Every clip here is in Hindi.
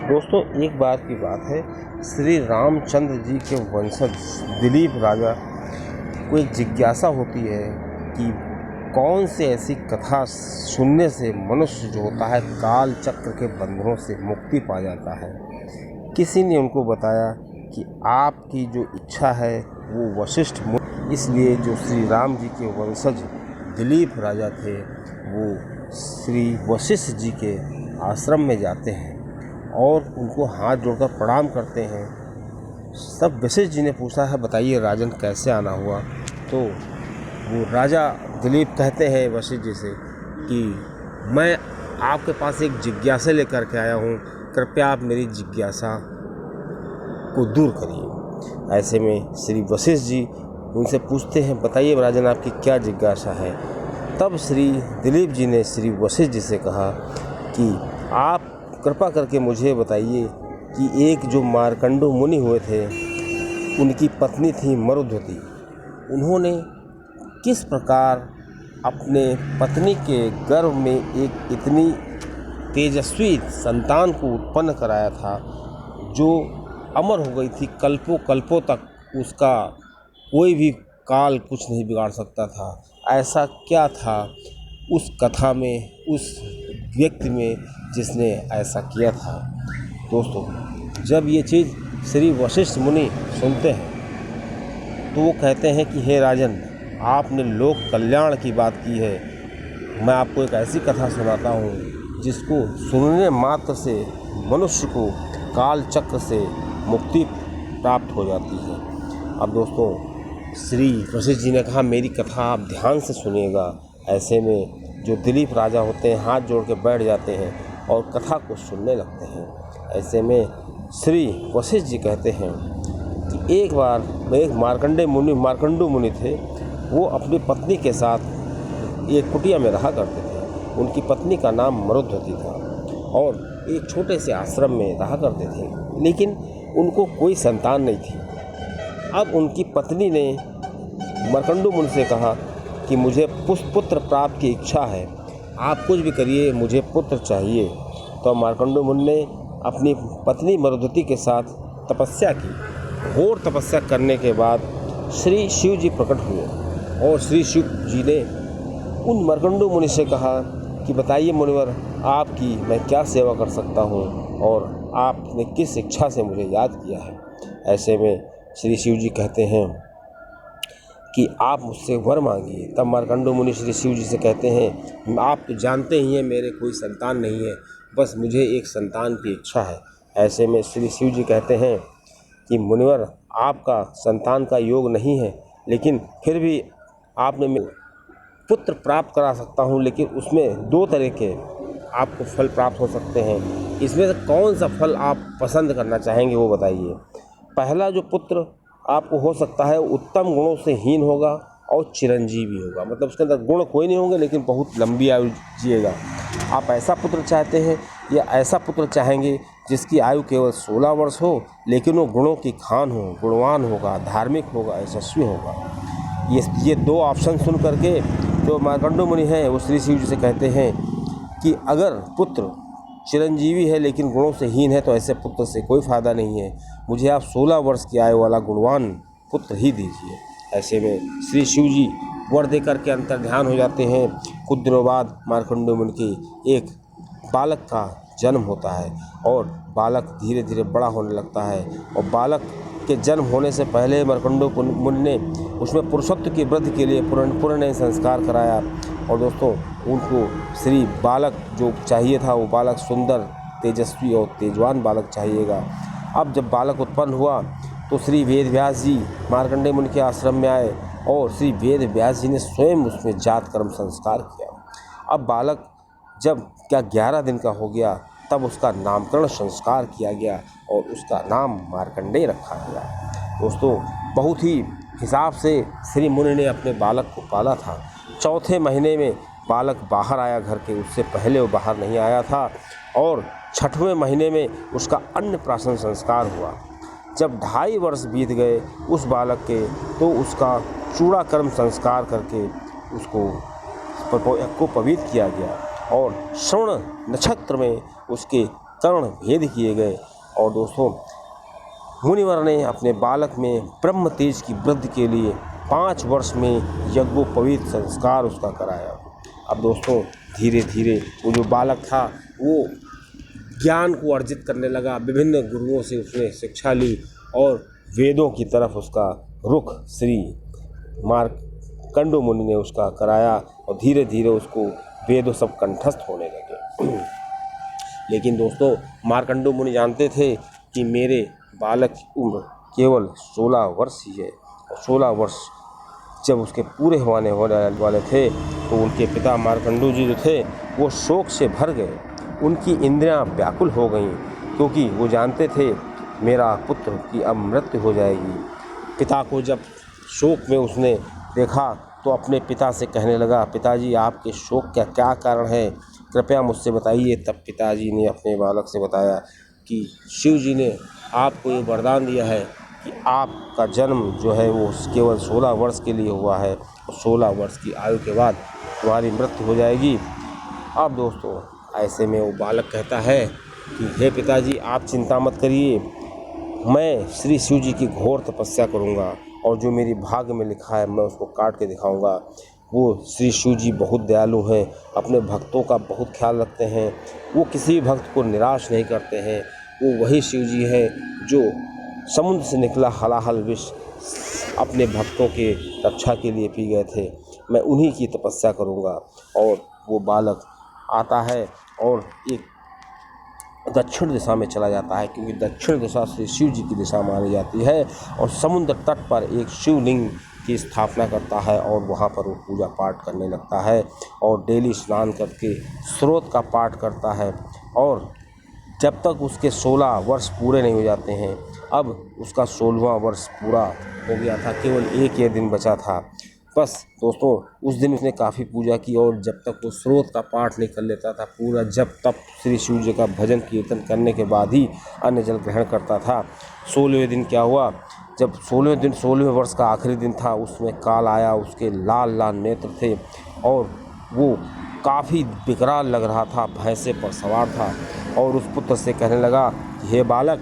दोस्तों, एक बार की बात है, श्री रामचंद्र जी के वंशज दिलीप राजा को एक जिज्ञासा होती है कि कौन से ऐसी कथा सुनने से मनुष्य जो होता है काल चक्र के बंधनों से मुक्ति पा जाता है। किसी ने उनको बताया कि आपकी जो इच्छा है वो वशिष्ठ मुनि, इसलिए जो श्री राम जी के वंशज दिलीप राजा थे वो श्री वशिष्ठ जी के आश्रम में जाते हैं और उनको हाथ जोड़कर प्रणाम करते हैं। तब वशिष्ठ जी ने पूछा है, बताइए राजन कैसे आना हुआ। तो वो राजा दिलीप कहते हैं वशिष्ठ जी से कि मैं आपके पास एक जिज्ञासा लेकर के आया हूँ, कृपया आप मेरी जिज्ञासा को दूर करिए। ऐसे में श्री वशिष्ठ जी उनसे पूछते हैं, बताइए राजन आपकी क्या जिज्ञासा है। तब श्री दिलीप जी ने श्री वशिष्ठ जी से कहा कि आप कृपा करके मुझे बताइए कि एक जो मार्कंडू मुनि हुए थे, उनकी पत्नी थी मरुधवती, उन्होंने किस प्रकार अपने पत्नी के गर्भ में एक इतनी तेजस्वी संतान को उत्पन्न कराया था जो अमर हो गई थी, कल्पों कल्पों तक उसका कोई भी काल कुछ नहीं बिगाड़ सकता था। ऐसा क्या था उस कथा में, उस व्यक्ति में जिसने ऐसा किया था। दोस्तों, जब ये चीज़ श्री वशिष्ठ मुनि सुनते हैं तो वो कहते हैं कि हे राजन, आपने लोक कल्याण की बात की है। मैं आपको एक ऐसी कथा सुनाता हूँ जिसको सुनने मात्र से मनुष्य को काल चक्र से मुक्ति प्राप्त हो जाती है। अब दोस्तों, श्री वशिष्ठ जी ने कहा, मेरी कथा आप ध्यान से सुनिएगा। ऐसे में जो दिलीप राजा होते हैं हाथ जोड़ के बैठ जाते हैं और कथा को सुनने लगते हैं। ऐसे में श्री वशिष्ठ जी कहते हैं कि एक बार एक मार्कंडू मुनि थे, वो अपनी पत्नी के साथ एक कुटिया में रहा करते थे। उनकी पत्नी का नाम मरुधवती था और एक छोटे से आश्रम में रहा करते थे, लेकिन उनको कोई संतान नहीं थी। अब उनकी पत्नी ने मार्कंडू मुनि से कहा कि मुझे पुत्र प्राप्त की इच्छा है, आप कुछ भी करिए, मुझे पुत्र चाहिए। तो मार्कंडू मुनि ने अपनी पत्नी मरुधवती के साथ तपस्या की। घोर तपस्या करने के बाद श्री शिव जी प्रकट हुए और श्री शिव जी ने उन मार्कंडू मुनि से कहा कि बताइए मुनिवर, आपकी मैं क्या सेवा कर सकता हूँ और आपने किस इच्छा से मुझे याद किया है। ऐसे में श्री शिव जी कहते हैं कि आप मुझसे वर मांगिए। तब मार्कंडू मुनि श्री शिव जी से कहते हैं, आप तो जानते ही हैं मेरे कोई संतान नहीं है, बस मुझे एक संतान की इच्छा है। ऐसे में श्री शिव जी कहते हैं कि मुनिवर, आपका संतान का योग नहीं है, लेकिन फिर भी आपने पुत्र प्राप्त करा सकता हूँ, लेकिन उसमें दो तरह के आपको फल प्राप्त हो सकते हैं। इसमें से कौन सा फल आप पसंद करना चाहेंगे वो बताइए। पहला जो पुत्र आपको हो सकता है उत्तम गुणों से हीन होगा और चिरंजीवी होगा, मतलब उसके अंदर गुण कोई नहीं होंगे लेकिन बहुत लंबी आयु जिएगा। आप ऐसा पुत्र चाहते हैं या ऐसा पुत्र चाहेंगे जिसकी आयु केवल 16 वर्ष हो, लेकिन वो गुणों की खान हो, गुणवान होगा, धार्मिक होगा, यशस्वी होगा। ये दो ऑप्शन सुन करके जो मार्कंडू मुनि हैं वो श्री शिव जी से कहते हैं कि अगर पुत्र चिरंजीवी है लेकिन गुणों से हीन है तो ऐसे पुत्र से कोई फ़ायदा नहीं है, मुझे आप 16 वर्ष की आयु वाला गुणवान पुत्र ही दीजिए। ऐसे में श्री शिव जी वर दे करके अंतर्ध्यान हो जाते हैं। कुछ दिनों बाद मार्कंडू मुनि की एक बालक का जन्म होता है और बालक धीरे धीरे बड़ा होने लगता है। और बालक के जन्म होने से पहले मार्कंडू मुनि ने उसमें पुरुषत्व की वृद्धि के लिए पूर्ण संस्कार कराया। और दोस्तों, उनको श्री बालक जो चाहिए था वो बालक सुंदर, तेजस्वी और तेजवान बालक चाहिएगा। अब जब बालक उत्पन्न हुआ तो श्री वेद व्यास जी मार्कंडेय मुनि के आश्रम में आए और श्री वेद व्यास जी ने स्वयं उसमें जात कर्म संस्कार किया। अब बालक जब 11 दिन का हो गया तब उसका नामकरण संस्कार किया गया और उसका नाम मार्कंडेय रखा गया। दोस्तों, बहुत ही हिसाब से श्री मुनि ने अपने बालक को पाला था। चौथे महीने में बालक बाहर आया घर के, उससे पहले वो बाहर नहीं आया था। और 6वें महीने में उसका अन्नप्राशन संस्कार हुआ। जब 2.5 वर्ष बीत गए उस बालक के, तो उसका चूड़ाकर्म संस्कार करके उसको पवित्र किया गया और श्रवण नक्षत्र में उसके कर्ण भेद किए गए। और दोस्तों, मुनिवर ने अपने बालक में ब्रह्म तेज की वृद्धि के लिए 5 वर्ष में यज्ञोपवीत संस्कार उसका कराया। अब दोस्तों, धीरे धीरे वो जो बालक था वो ज्ञान को अर्जित करने लगा, विभिन्न गुरुओं से उसने शिक्षा ली और वेदों की तरफ उसका रुख श्री मार्कंडो मुनि ने उसका कराया और धीरे धीरे उसको वेदों सब कंठस्थ होने लगे। लेकिन दोस्तों, मार्कंडो मुनि जानते थे कि मेरे बालक की उम्र केवल 16 वर्ष ही है, और 16 वर्ष जब उसके पूरे होने वाले थे तो उनके पिता मार्कंडो जी जो थे वो शोक से भर गए। उनकी इंद्रियां व्याकुल हो गईं, क्योंकि वो जानते थे मेरा पुत्र की अब मृत्यु हो जाएगी। पिता को जब शोक में उसने देखा तो अपने पिता से कहने लगा, पिताजी आपके शोक का क्या कारण है, कृपया मुझसे बताइए। तब पिताजी ने अपने बालक से बताया कि शिव जी ने आपको ये वरदान दिया है कि आपका जन्म जो है वो केवल 16 वर्ष के लिए हुआ है और 16 वर्ष की आयु के बाद तुम्हारी मृत्यु हो जाएगी। अब दोस्तों, ऐसे में वो बालक कहता है कि हे पिताजी, आप चिंता मत करिए, मैं श्री शिव जी की घोर तपस्या करूंगा और जो मेरी भाग्य में लिखा है मैं उसको काट के दिखाऊंगा। वो श्री शिव जी बहुत दयालु हैं, अपने भक्तों का बहुत ख्याल रखते हैं, वो किसी भक्त को निराश नहीं करते हैं। वो वही शिव जी हैं जो समुद्र से निकला हलाहल विष अपने भक्तों के रक्षा के लिए पी गए थे, मैं उन्हीं की तपस्या करूंगा। और वो बालक आता है और एक दक्षिण दिशा में चला जाता है, क्योंकि दक्षिण दिशा श्री शिव जी की दिशा मानी जाती है, और समुद्र तट पर एक शिवलिंग की स्थापना करता है और वहाँ पर वो पूजा पाठ करने लगता है और डेली स्नान करके स्रोत का पाठ करता है। और जब तक उसके 16 वर्ष पूरे नहीं हो जाते हैं, अब उसका 16वां वर्ष पूरा हो गया था, केवल एक ही दिन बचा था। बस दोस्तों, उस दिन उसने काफ़ी पूजा की और जब तक वो स्रोत का पाठ नहीं कर लेता था पूरा, जब तक श्री शिव जी का भजन कीर्तन करने के बाद ही अन्न जल ग्रहण करता था। 16वें दिन क्या हुआ, जब 16वें वर्ष का आखिरी दिन था, उसमें काल आया, उसके लाल लाल नेत्र थे और वो काफ़ी विकराल लग रहा था, भैंसे पर सवार था और उस पुत्र से कहने लगा, हे बालक,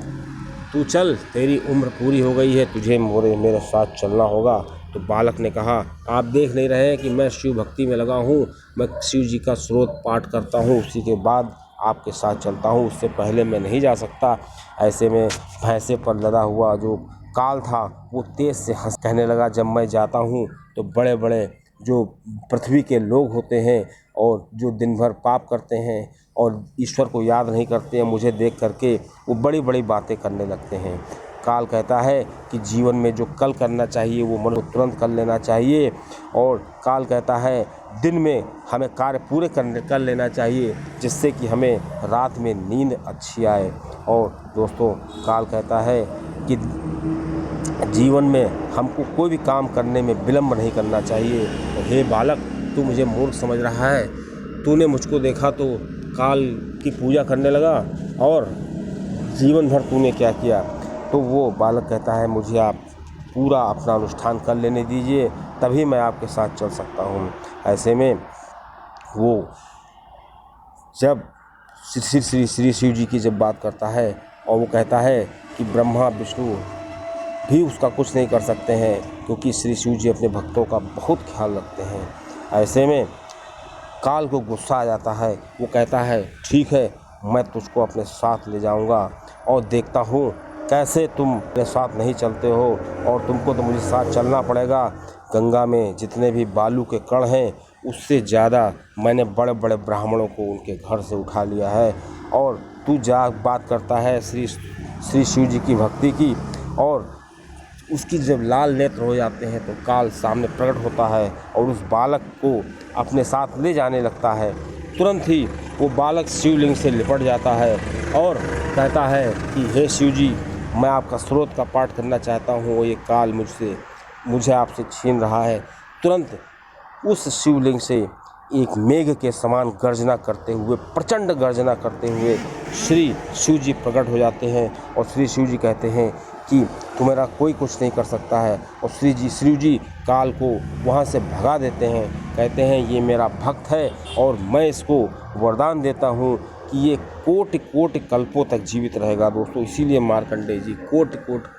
तू चल, तेरी उम्र पूरी हो गई है, तुझे मेरे साथ चलना होगा। तो बालक ने कहा, आप देख नहीं रहे हैं कि मैं शिव भक्ति में लगा हूँ, मैं शिव जी का स्रोत पाठ करता हूँ, उसी के बाद आपके साथ चलता हूँ, उससे पहले मैं नहीं जा सकता। ऐसे में भैंसे पर लदा हुआ जो काल था वो तेज से हंस कहने लगा, जब मैं जाता हूँ तो बड़े बड़े जो पृथ्वी के लोग होते हैं और जो दिन भर पाप करते हैं और ईश्वर को याद नहीं करते हैं, मुझे देख करके वो बड़ी बड़ी बातें करने लगते हैं। काल कहता है कि जीवन में जो कल करना चाहिए वो मनुष्य को तुरंत कर लेना चाहिए, और काल कहता है दिन में हमें कार्य पूरे कर लेना चाहिए, जिससे कि हमें रात में नींद अच्छी आए। और दोस्तों, काल कहता है कि जीवन में हमको कोई भी काम करने में विलम्ब नहीं करना चाहिए। तो हे बालक, तू मुझे मूर्ख समझ रहा है, तूने मुझको देखा तो काल की पूजा करने लगा और जीवन भर तूने क्या किया। तो वो बालक कहता है, मुझे आप पूरा अपना अनुष्ठान कर लेने दीजिए, तभी मैं आपके साथ चल सकता हूँ। ऐसे में वो जब श्री शिव जी की जब बात करता है और वो कहता है कि ब्रह्मा विष्णु भी उसका कुछ नहीं कर सकते हैं, क्योंकि श्री शिव जी अपने भक्तों का बहुत ख्याल रखते हैं। ऐसे में काल को गुस्सा आ जाता है, वो कहता है, ठीक है, मैं तुझको अपने साथ ले जाऊंगा और देखता हूँ कैसे तुम मेरे साथ नहीं चलते हो, और तुमको तो मुझे साथ चलना पड़ेगा। गंगा में जितने भी बालू के कण हैं उससे ज़्यादा मैंने बड़े बड़े ब्राह्मणों को उनके घर से उठा लिया है, और तू जा बात करता है श्री शिव जी की भक्ति की। और उसकी जब लाल नेत्र हो जाते हैं तो काल सामने प्रकट होता है और उस बालक को अपने साथ ले जाने लगता है। तुरंत ही वो बालक शिवलिंग से लिपट जाता है और कहता है कि हे शिव जी, मैं आपका स्रोत का पाठ करना चाहता हूँ, ये काल मुझे आपसे छीन रहा है। तुरंत उस शिवलिंग से एक मेघ के समान गर्जना करते हुए, प्रचंड गर्जना करते हुए श्री शिव जी प्रकट हो जाते हैं और श्री शिव जी कहते हैं कि तुम्हारा कोई कुछ नहीं कर सकता है। और शिव जी काल को वहाँ से भगा देते हैं, कहते हैं ये मेरा भक्त है और मैं इसको वरदान देता हूँ कि ये कोटि कोटि कल्पों तक जीवित रहेगा दोस्तों। इसीलिए मार्कंडेय जी कोटि कोटि